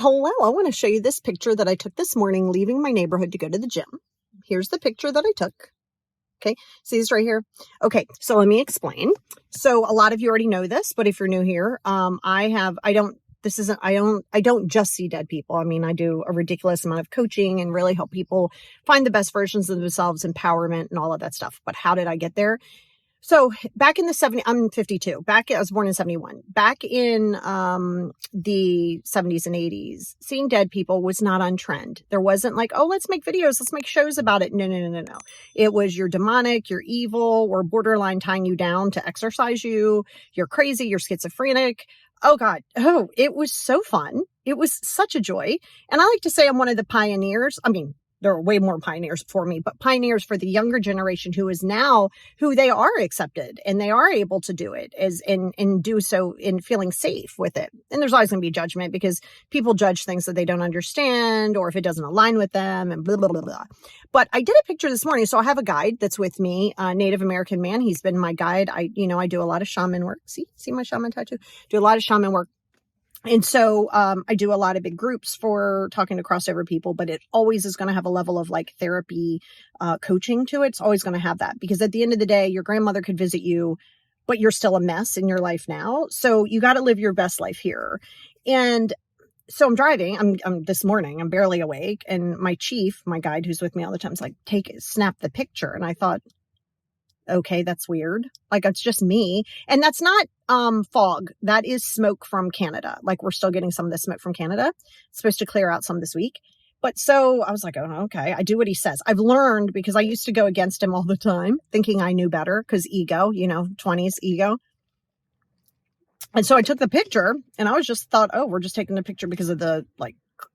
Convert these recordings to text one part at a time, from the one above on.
Hello, I want to show you this picture that I took this morning leaving my neighborhood to go to the gym. Here's the picture that I took. Okay, see this right here? Okay, so let me explain. So a lot of you already know this, but if you're new here, I don't just see dead people. I mean, I do a ridiculous amount of coaching and really help people find the best versions of themselves, empowerment and all of that stuff. But how did I get there? So back in the 70s, I'm 52. I was born in 71. Back in the 70s and 80s, seeing dead people was not on trend. There wasn't like, oh, let's make videos, let's make shows about it. No. It was you're demonic, you're evil, or borderline tying you down to exercise you. You're crazy, you're schizophrenic. Oh God. Oh, it was so fun. It was such a joy. And I like to say I'm one of the pioneers. I mean, there are way more pioneers for me, but pioneers for the younger generation who is now who they are accepted and they are able to do it and do so in feeling safe with it. And there's always going to be judgment because people judge things that they don't understand or if it doesn't align with them and blah, blah, blah, blah. But I did a picture this morning. So I have a guide that's with me, a Native American man. He's been my guide. I do a lot of shaman work. See my shaman tattoo? Do a lot of shaman work. And so I do a lot of big groups for talking to crossover people, but it always is going to have a level of like therapy coaching to it. It's always going to have that because at the end of the day, your grandmother could visit you, but you're still a mess in your life now. So you got to live your best life here. And so I'm driving. I'm this morning, I'm barely awake. And my chief, my guide who's with me all the time is like, snap the picture. And I thought, okay, that's weird. Like, it's just me. And that's not fog. That is smoke from Canada. Like, we're still getting some of the smoke from Canada. It's supposed to clear out some this week. But so I was like, oh, okay, I do what he says. I've learned because I used to go against him all the time, thinking I knew better because ego, 20s ego. And so I took the picture and I was just thought, oh, we're just taking the picture because of the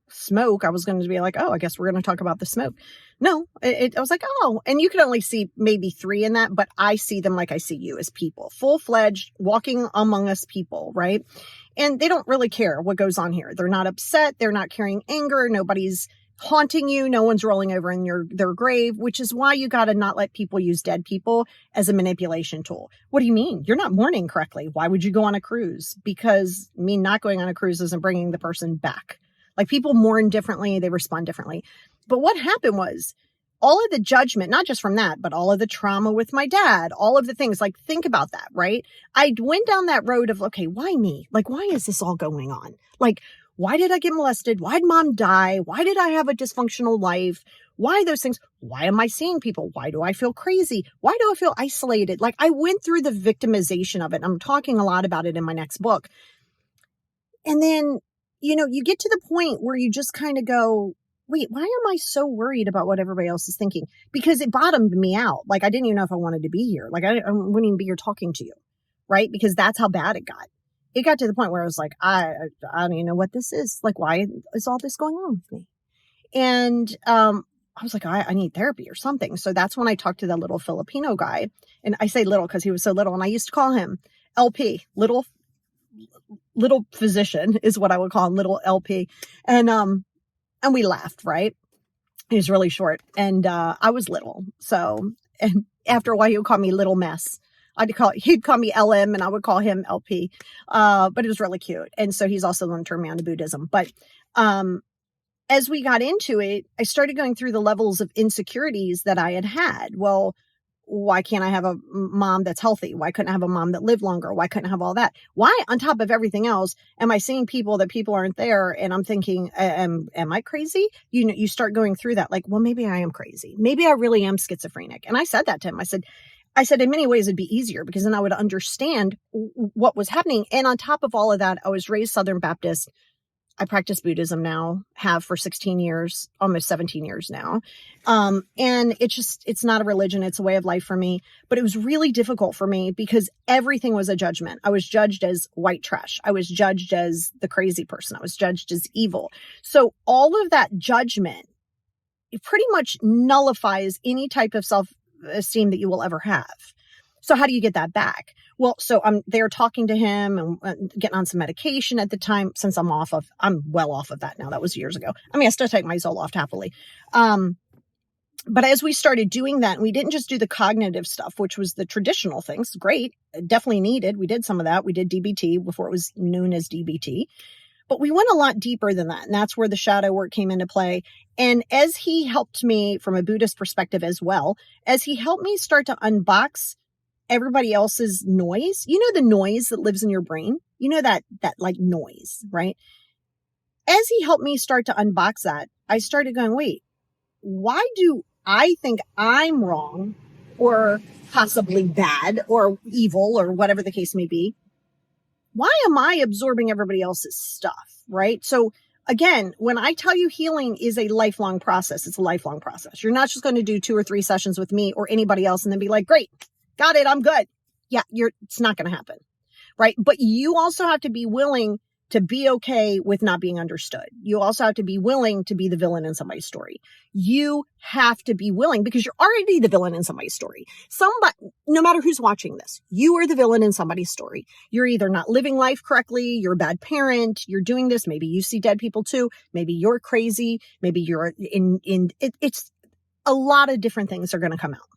smoke. I was going to be like, oh, I guess we're going to talk about the smoke. No, I was like, oh, and you can only see maybe 3 in that, but I see them like I see you as people, full-fledged, walking among us people, right? And they don't really care what goes on here. They're not upset. They're not carrying anger. Nobody's haunting you. No one's rolling over in their grave, which is why you got to not let people use dead people as a manipulation tool. What do you mean? You're not mourning correctly. Why would you go on a cruise? Because me not going on a cruise isn't bringing the person back. Like, people mourn differently, they respond differently. But what happened was all of the judgment, not just from that, but all of the trauma with my dad, all of the things, like, think about that, right? I went down that road of, okay, why me? Like, why is this all going on? Like, why did I get molested? Why did mom die? Why did I have a dysfunctional life? Why those things? Why am I seeing people? Why do I feel crazy? Why do I feel isolated? Like, I went through the victimization of it. I'm talking a lot about it in my next book. And then, you get to the point where you just kind of go, wait, why am I so worried about what everybody else is thinking? Because it bottomed me out. Like, I didn't even know if I wanted to be here. Like, I wouldn't even be here talking to you, right? Because that's how bad it got. It got to the point where I was like, I don't even know what this is. Like, why is all this going on with me? And I was like, I need therapy or something. So that's when I talked to the little Filipino guy. And I say little because he was so little. And I used to call him LP, little physician is what I would call him, little LP. And we laughed, right? He was really short and I was little. So, and after a while he would call me little mess. He'd call me LM and I would call him LP. But it was really cute. And so he's also going to turn me on to Buddhism. But as we got into it, I started going through the levels of insecurities that I had. Well, why can't I have a mom that's healthy? Why couldn't I have a mom that lived longer? Why couldn't I have all that? Why, on top of everything else, am I seeing people that people aren't there? And I'm thinking, am I crazy? You start going through that. Like, well, maybe I am crazy. Maybe I really am schizophrenic. And I said that to him. I said, in many ways it'd be easier because then I would understand what was happening. And on top of all of that, I was raised Southern Baptist. I practice Buddhism now, have for 16 years, almost 17 years now. And it's not a religion. It's a way of life for me, but it was really difficult for me because everything was a judgment. I was judged as white trash. I was judged as the crazy person. I was judged as evil. So all of that judgment, it pretty much nullifies any type of self-esteem that you will ever have. So how do you get that back? Well, so I'm there talking to him and getting on some medication at the time since I'm well off of that now. That was years ago. I mean, I still take my Zoloft happily. But as we started doing that, and we didn't just do the cognitive stuff, which was the traditional things, great, definitely needed. We did some of that. We did DBT before it was known as DBT. But we went a lot deeper than that. And that's where the shadow work came into play. And as he helped me from a Buddhist perspective as well, as he helped me start to unbox everybody else's noise, the noise that lives in your brain, that like noise, right? As he helped me start to unbox that, I started going, wait, why do I think I'm wrong or possibly bad or evil or whatever the case may be? Why am I absorbing everybody else's stuff, right? So again, when I tell you healing is a lifelong process, it's a lifelong process. You're not just going to do 2 or 3 sessions with me or anybody else and then be like, great, got it, I'm good. Yeah, it's not going to happen, right? But you also have to be willing to be okay with not being understood. You also have to be willing to be the villain in somebody's story. You have to be willing because you're already the villain in somebody's story. No matter who's watching this, you are the villain in somebody's story. You're either not living life correctly, you're a bad parent, you're doing this. Maybe you see dead people too. Maybe you're crazy. Maybe you're it's a lot of different things are going to come out.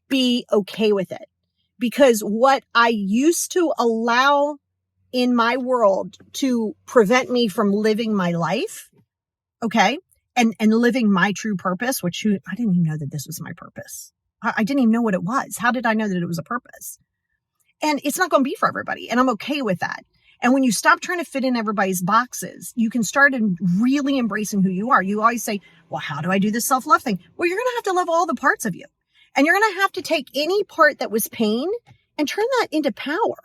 Be okay with it because what I used to allow in my world to prevent me from living my life, okay, and living my true purpose, which I didn't even know that this was my purpose. I didn't even know what it was. How did I know that it was a purpose? And it's not going to be for everybody, and I'm okay with that. And when you stop trying to fit in everybody's boxes, you can start really embracing who you are. You always say, well, how do I do this self-love thing? Well, you're going to have to love all the parts of you. And you're going to have to take any part that was pain and turn that into power.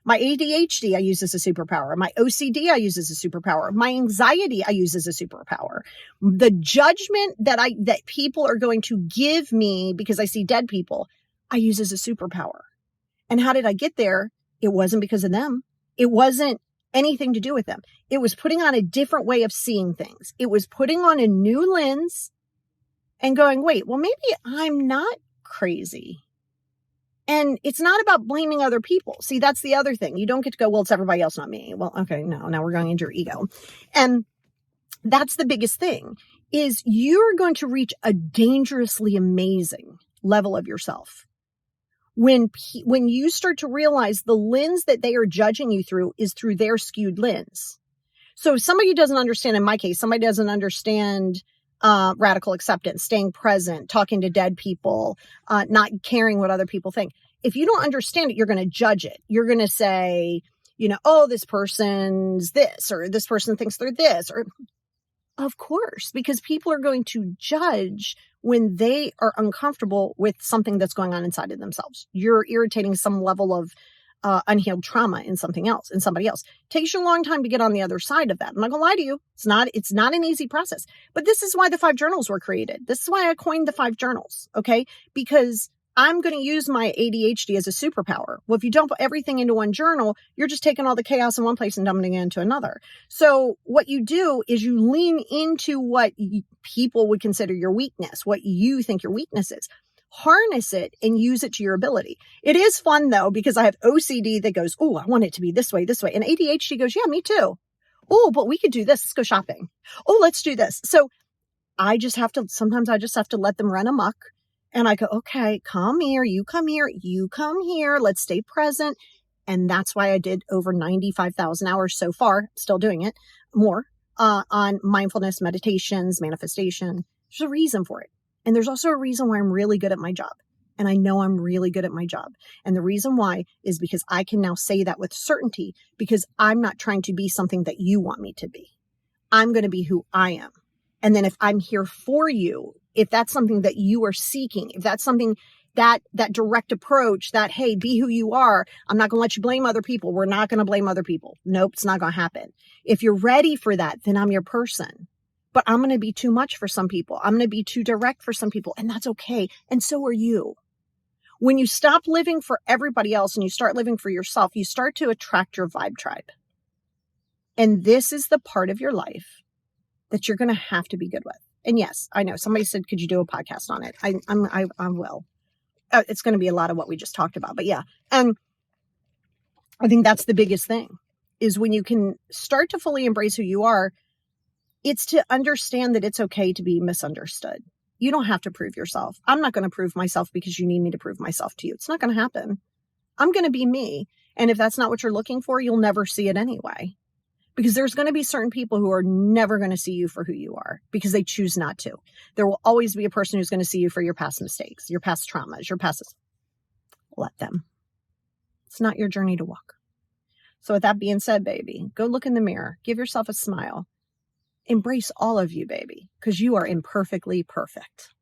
My ADHD I use as a superpower. My OCD I use as a superpower. My anxiety I use as a superpower. The judgment that people are going to give me because I see dead people, I use as a superpower. And how did I get there? It wasn't because of them. It wasn't anything to do with them. It was putting on a different way of seeing things. It was putting on a new lens and going, wait, well, maybe I'm not crazy. And it's not about blaming other people. See, that's the other thing. You don't get to go, well, it's everybody else, not me. Well, okay, no, now we're going into your ego. And that's the biggest thing is you're going to reach a dangerously amazing level of yourself. When you start to realize the lens that they are judging you through is through their skewed lens. So if somebody doesn't understand, in my case, somebody doesn't understand radical acceptance, staying present, talking to dead people, not caring what other people think. If you don't understand it, you're going to judge it. You're going to say, oh, this person's this, or this person thinks they're this, or of course, because people are going to judge when they are uncomfortable with something that's going on inside of themselves. You're irritating some level of unhealed trauma in somebody else. It takes you a long time to get on the other side of that. I'm not gonna lie to you. It's not an easy process, but this is why the 5 journals were created. This is why I coined the 5 journals. Okay. Because I'm going to use my ADHD as a superpower. Well, if you dump everything into one journal, you're just taking all the chaos in one place and dumping it into another. So what you do is you lean into what people would consider your weakness, what you think your weakness is. Harness it and use it to your ability. It is fun though, because I have OCD that goes, oh, I want it to be this way. And ADHD goes, yeah, me too. Oh, but we could do this. Let's go shopping. Oh, let's do this. So sometimes I just have to let them run amok. And I go, okay, come here, you come here. Let's stay present. And that's why I did over 95,000 hours so far, still doing it more, on mindfulness, meditations, manifestation. There's a reason for it. And there's also a reason why I'm really good at my job. And I know I'm really good at my job. And the reason why is because I can now say that with certainty, because I'm not trying to be something that you want me to be. I'm going to be who I am. And then if I'm here for you, if that's something that you are seeking, if that's something that direct approach, that, hey, be who you are. I'm not going to let you blame other people. We're not going to blame other people. Nope, it's not going to happen. If you're ready for that, then I'm your person. But I'm going to be too much for some people. I'm going to be too direct for some people. And that's okay. And so are you. When you stop living for everybody else and you start living for yourself, you start to attract your vibe tribe. And this is the part of your life that you're going to have to be good with. And yes, I know somebody said, could you do a podcast on it? I will. It's going to be a lot of what we just talked about, but yeah. And I think that's the biggest thing is when you can start to fully embrace who you are, it's to understand that it's okay to be misunderstood. You don't have to prove yourself. I'm not going to prove myself because you need me to prove myself to you. It's not going to happen. I'm going to be me. And if that's not what you're looking for, you'll never see it anyway. Because there's going to be certain people who are never going to see you for who you are because they choose not to. There will always be a person who's going to see you for your past mistakes, your past traumas, your past. Let them. It's not your journey to walk. So with that being said, baby, go look in the mirror. Give yourself a smile. Embrace all of you, baby, because you are imperfectly perfect.